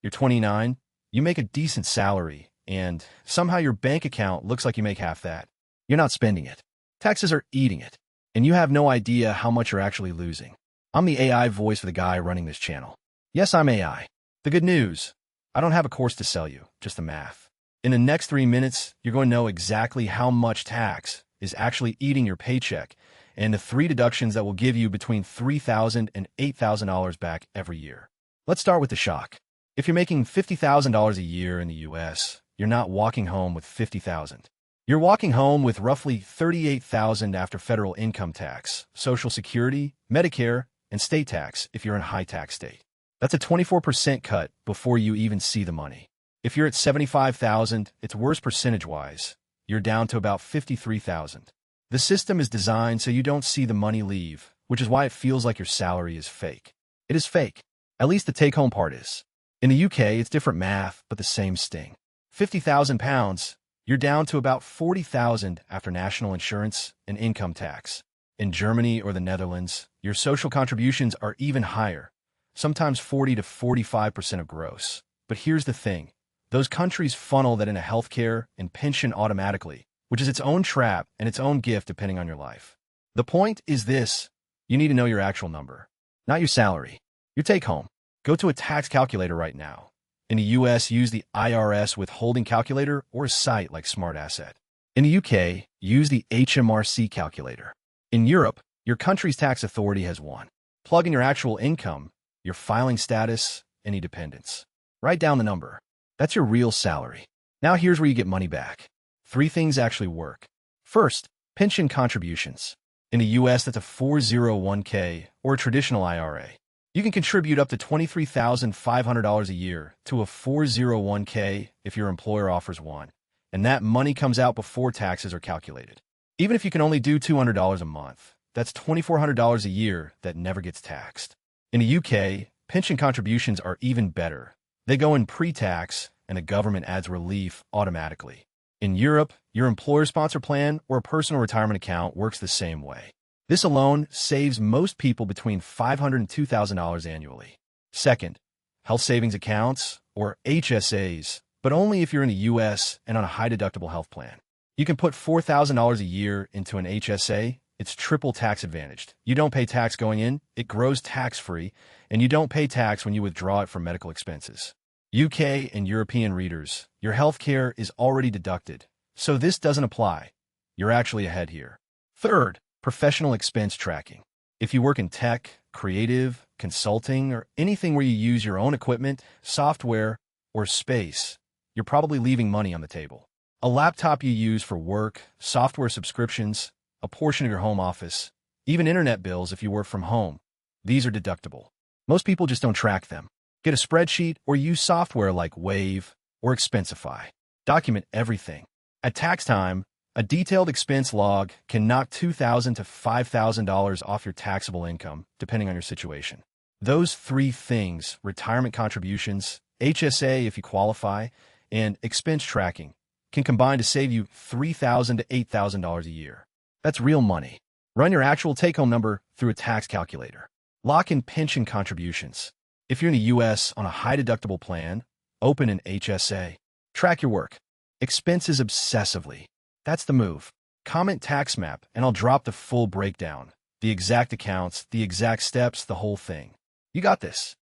You're 29, you make a decent salary, and somehow your bank account looks like you make half that. You're not spending it. Taxes are eating it, and you have no idea how much you're actually losing. I'm the AI voice for the guy running this channel. Yes, I'm AI. The good news, I don't have a course to sell you, just the math. In the next 3 minutes, you're going to know exactly how much tax is actually eating your paycheck and the 3 deductions that will give you between $3,000 and $8,000 back every year. Let's start with the shock. If you're making $50,000 a year in the US, you're not walking home with $50,000. You're walking home with roughly $38,000 after federal income tax, Social Security, Medicare, and state tax if you're in a high-tax state. That's a 24% cut before you even see the money. If you're at $75,000, it's worse percentage-wise. You're down to about $53,000. The system is designed so you don't see the money leave, which is why it feels like your salary is fake. It is fake. At least the take-home part is. In the UK, it's different math, but the same sting. £50,000, you're down to about $40,000 after national insurance and income tax. In Germany or the Netherlands, your social contributions are even higher, sometimes 40 to 45% of gross. But here's the thing. Those countries funnel that into healthcare and pension automatically, which is its own trap and its own gift depending on your life. The point is this. You need to know your actual number, not your salary, your take-home. Go to a tax calculator right now. In the US, use the IRS withholding calculator or a site like Smart Asset. In the UK, use the HMRC calculator. In Europe, your country's tax authority has one. Plug in your actual income, your filing status, any dependents. Write down the number. That's your real salary. Now here's where you get money back. 3 things actually work. First, pension contributions. In the US, that's a 401k or a traditional IRA. You can contribute up to $23,500 a year to a 401k if your employer offers one, and that money comes out before taxes are calculated. Even if you can only do $200 a month, that's $2,400 a year that never gets taxed. In the UK, pension contributions are even better. They go in pre-tax, and the government adds relief automatically. In Europe, your employer-sponsored plan or a personal retirement account works the same way. This alone saves most people between $500 and $2,000 annually. Second, health savings accounts, or HSAs, but only if you're in the US and on a high-deductible health plan. You can put $4,000 a year into an HSA. It's triple tax advantaged. You don't pay tax going in, it grows tax-free, and you don't pay tax when you withdraw it from medical expenses. UK and European readers, your health care is already deducted, so this doesn't apply. You're actually ahead here. Third, professional expense tracking. If you work in tech, creative, consulting, or anything where you use your own equipment, software, or space, you're probably leaving money on the table. A laptop you use for work, software subscriptions, a portion of your home office, even internet bills if you work from home. These are deductible. Most people just don't track them. Get a spreadsheet or use software like Wave or Expensify. Document everything. At tax time, a detailed expense log can knock $2,000 to $5,000 off your taxable income, depending on your situation. Those 3 things, retirement contributions, HSA if you qualify, and expense tracking, can combine to save you $3,000 to $8,000 a year. That's real money. Run your actual take-home number through a tax calculator. Lock in pension contributions. If you're in the US on a high-deductible plan, open an HSA. Track your work. Expenses obsessively. That's the move. Comment tax map, and I'll drop the full breakdown. The exact accounts, the exact steps, the whole thing. You got this.